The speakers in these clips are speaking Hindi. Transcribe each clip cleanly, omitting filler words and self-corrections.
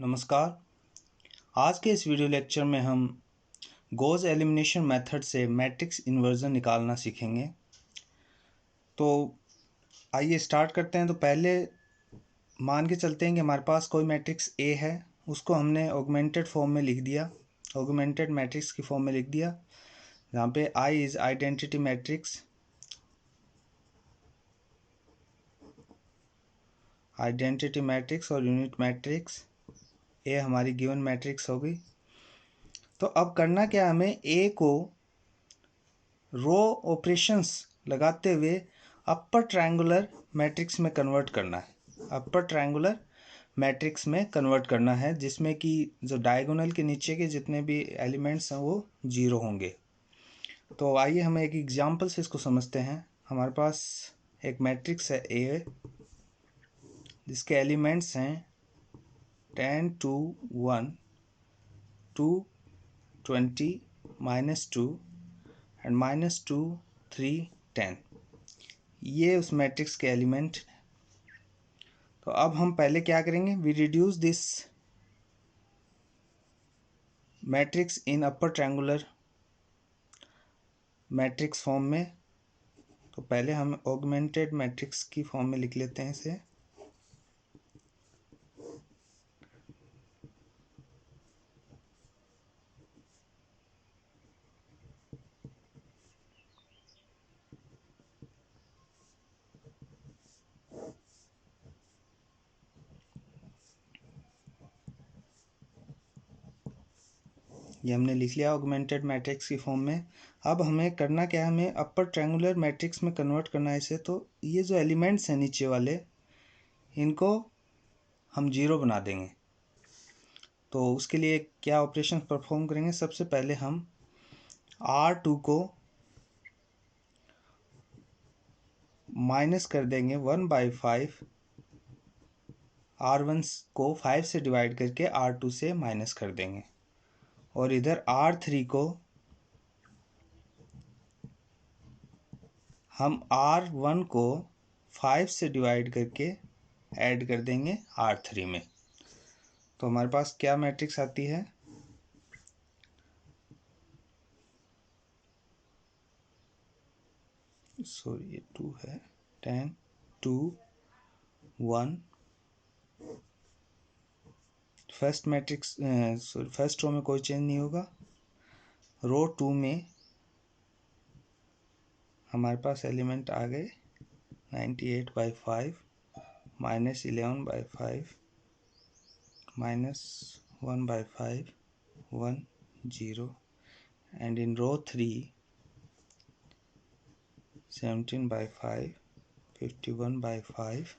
नमस्कार। आज के इस वीडियो लेक्चर में हम गॉस एलिमिनेशन मेथड से मैट्रिक्स इन्वर्जन निकालना सीखेंगे। तो आइए स्टार्ट करते हैं। तो पहले मान के चलते हैं कि हमारे पास कोई मैट्रिक्स ए है, उसको हमने ऑगमेंटेड फॉर्म में लिख दिया, ऑगमेंटेड मैट्रिक्स की फॉर्म में लिख दिया, जहाँ पे आई इज़ आइडेंटिटी मैट्रिक्स, और यूनिट मैट्रिक्स, ए हमारी गिवन मैट्रिक्स होगी। तो अब करना क्या, हमें ए को रो ऑपरेशंस लगाते हुए अपर ट्रायंगुलर मैट्रिक्स में कन्वर्ट करना है। अपर ट्रायंगुलर मैट्रिक्स में कन्वर्ट करना है, जिसमें कि जो डायगोनल के नीचे के जितने भी एलिमेंट्स हैं वो जीरो होंगे। तो आइए हम एक एग्जांपल से इसको समझते हैं। हमारे पास एक मैट्रिक्स है ए, जिसके एलिमेंट्स हैं 10 2 1 2 20 -2 एंड -2 3 10। ये उस मैट्रिक्स के एलिमेंट। तो अब हम पहले क्या करेंगे, we reduce this matrix in upper triangular matrix form में। तो पहले हम ऑगमेंटेड मैट्रिक्स की फॉर्म में लिख लेते हैं इसे। ये हमने लिख लिया ऑगमेंटेड मैट्रिक्स की फॉर्म में। अब हमें करना क्या है, हमें अपर ट्रायंगुलर मैट्रिक्स में कन्वर्ट करना है इसे। तो ये जो एलिमेंट्स हैं नीचे वाले, इनको हम जीरो बना देंगे। तो उसके लिए क्या ऑपरेशन परफॉर्म करेंगे, सबसे पहले हम R2 को माइनस कर देंगे 1/5, R1 को 5 से डिवाइड करके R2 से माइनस कर देंगे, और इधर R3 को हम R1 को 5 से डिवाइड करके ऐड कर देंगे R3 में। तो हमारे पास क्या मैट्रिक्स आती है, सॉरी ये 2 है, 10 2 1। First matrix sorry first row में कोई चेंज नहीं होगा। रो 2 में हमारे पास एलिमेंट आ गए 98/5 -11/5 -1/5 1 0, and in row 3 17/5 51/5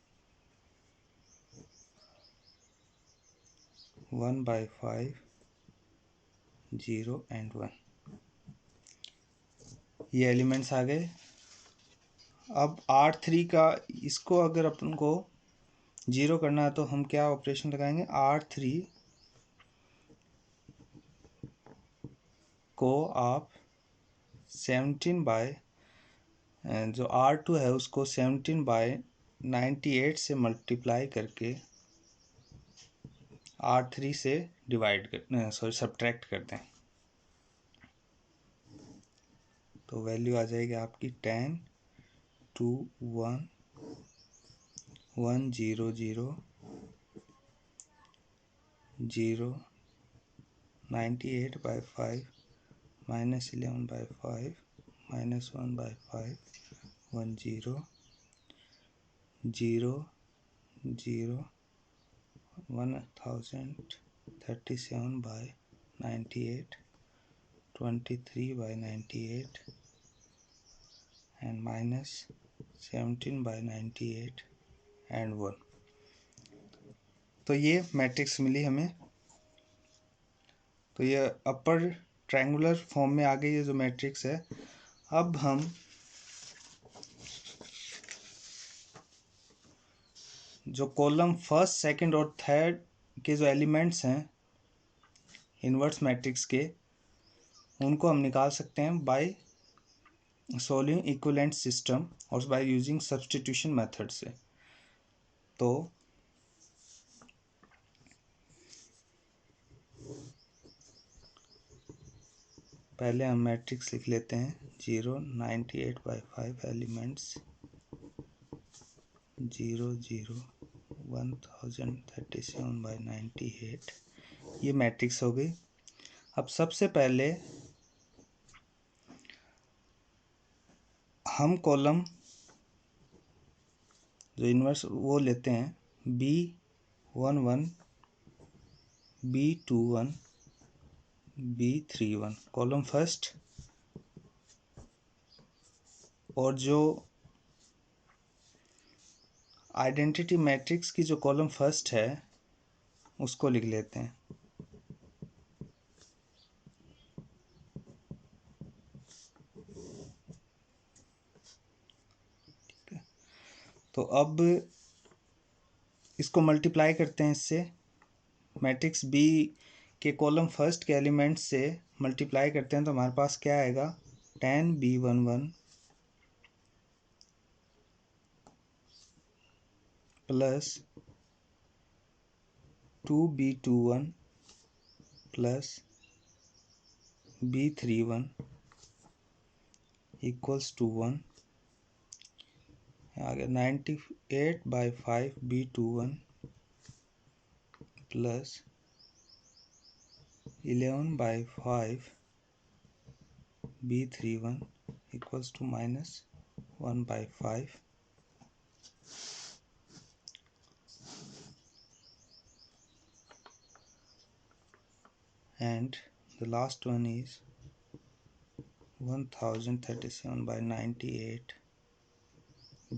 1/5 0 and 1। ये एलिमेंट्स आ गए। अब R3 का, इसको अगर अपन को जीरो करना है तो हम क्या ऑपरेशन लगाएंगे, R3 को आप 17 जो R2 है उसको 17/98 से मल्टीप्लाई करके R3 से डिवाइड कर सब्ट्रैक्ट कर दें। तो वैल्यू आ जाएगी आपकी 10 2 1 1 0 0 0 98/5 -11/5 -1/5 1 0 0 0 1037/98 23/98 and -17/98 and 1। तो ये मैट्रिक्स मिली हमें। तो ये अपर ट्रायंगुलर फॉर्म में आ गई ये जो मैट्रिक्स है। अब हम जो कॉलम फर्स्ट सेकंड और थर्ड के जो एलिमेंट्स हैं इन्वर्स मैट्रिक्स के, उनको हम निकाल सकते हैं बाय सॉल्विंग इक्विवेलेंट सिस्टम और बाय यूजिंग सब्स्टिट्यूशन मेथड से। तो पहले हम मैट्रिक्स लिख लेते हैं 0 98/5 एलिमेंट्स 0 0 1037/98 ये मैट्रिक्स हो गई। अब सबसे पहले हम कॉलम जो इन्वर्स वो लेते हैं B11 B21 B31 column first, और जो आइडेंटिटी मैट्रिक्स की जो कॉलम फर्स्ट है उसको लिख लेते हैं। तो अब इसको मल्टीप्लाई करते हैं इससे, मैट्रिक्स बी के कॉलम फर्स्ट के एलिमेंट से मल्टीप्लाई करते हैं तो हमारे पास क्या आएगा 10B11 plus 2B21 plus B31 equals to 1। आगे 98/5 B21 plus 11/5 B31 equals to -1/5। And the last one is 1037/98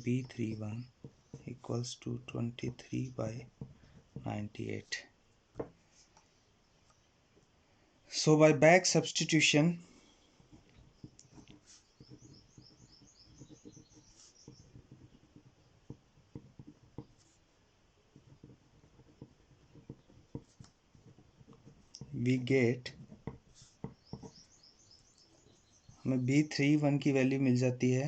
B31 equals to 23/98. So by back substitution we get, हमें B31 की वैल्यू मिल जाती है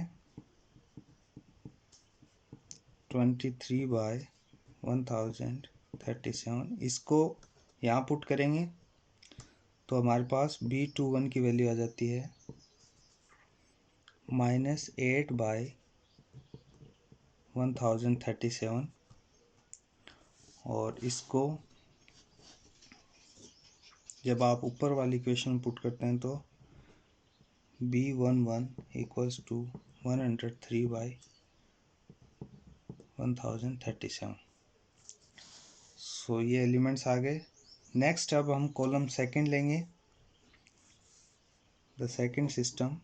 23/1037। इसको यहाँ पुट करेंगे तो हमारे पास B21 की वैल्यू आ जाती है -8/1037। और इसको जब आप ऊपर वाली इक्वेशन पुट करते हैं तो B11 इक्वल्स टू 103/1037। सो ये एलिमेंट्स आ गए। नेक्स्ट अब हम कॉलम सेकंड लेंगे, the second system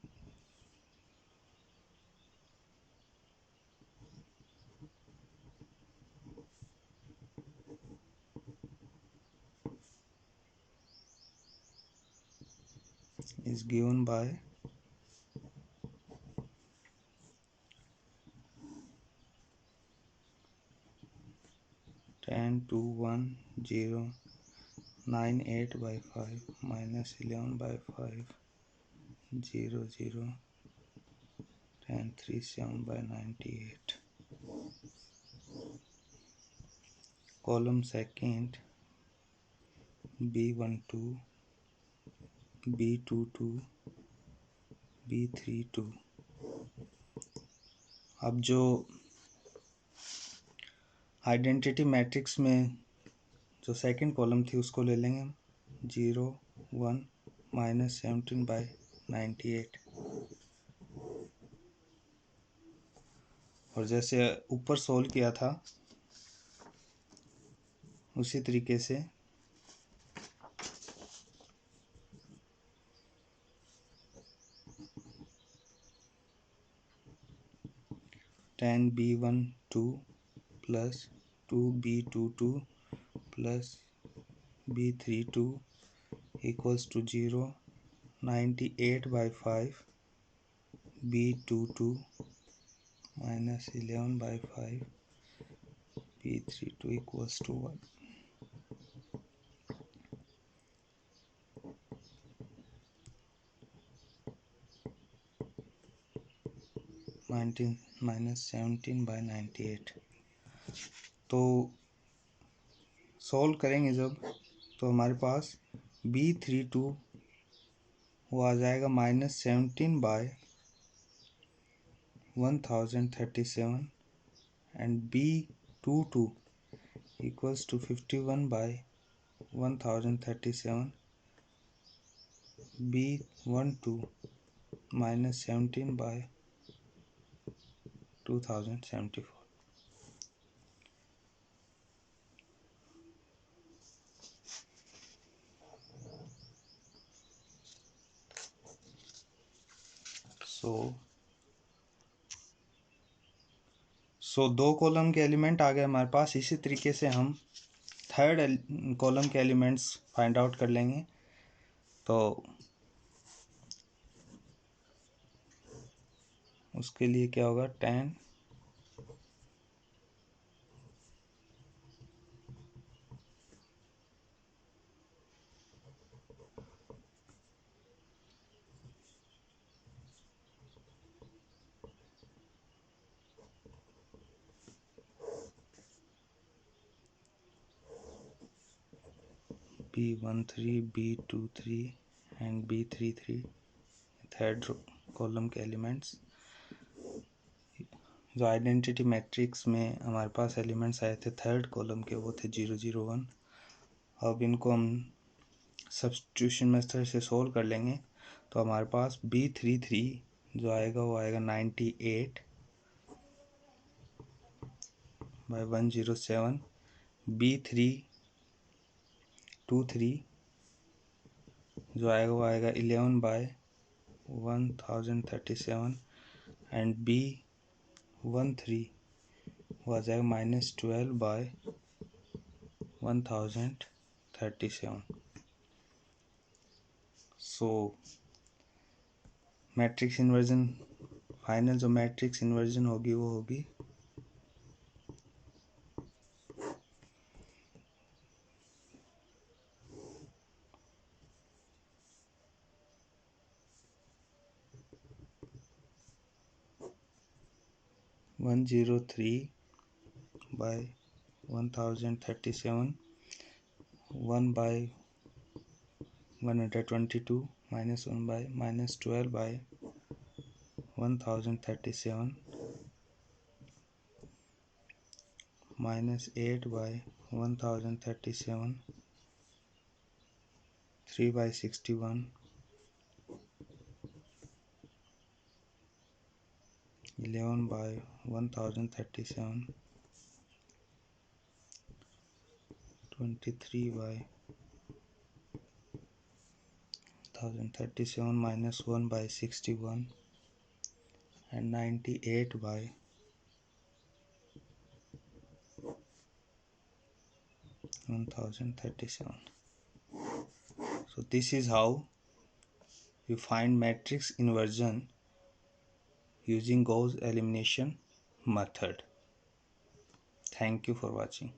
is given by 10 2 1 0 98/5 -11/5 0 0 1037/98। Column second B12 B22 B32। अब जो आइडेंटिटी मैट्रिक्स में जो सेकंड कॉलम थी उसको ले लेंगे हम 0 1 -17/98। और जैसे ऊपर सोल्व किया था उसी तरीके से ten B12 plus 2B22 plus B32 equals to 0 98/5 B22 -11/5 B32 equals to 1। -17/98। तो सॉल्व करेंगे जब तो हमारे पास B32 वो आ जाएगा -17/1037 and B22 equals to 51/1037 B12 -17/2074. So 2 column के एलिमेंट आ गए हमारे पास। इसी तरीके से हम थर्ड कॉलम के एलिमेंट्स फाइंड आउट कर लेंगे। तो उसके लिए क्या होगा, 10 B13 B23 and B33 third column के एलिमेंट्स। जो आइडेंटिटी मैट्रिक्स में हमारे पास एलिमेंट्स आए थे थर्ड कॉलम के, वो थे 0 0 1। अब इनको हम सब्स्टिट्यूशन मेथड से सोल्व कर लेंगे। तो हमारे पास B33 जो आएगा वो आएगा 98/107। B323 जो आएगा वो आएगा 11/1037 एंड B13 वो आ जाएगा -12/1037। सो मैट्रिक्स इन्वर्जन, फाइनल जो मैट्रिक्स इन्वर्जन होगी वो होगी 103/1037 1/122 -12/1037 -8/1037 3/61 11/1037 23/1037 -1/61 and 98/1037. So this is how you find matrix inversion using Gauss elimination method. Thank you for watching.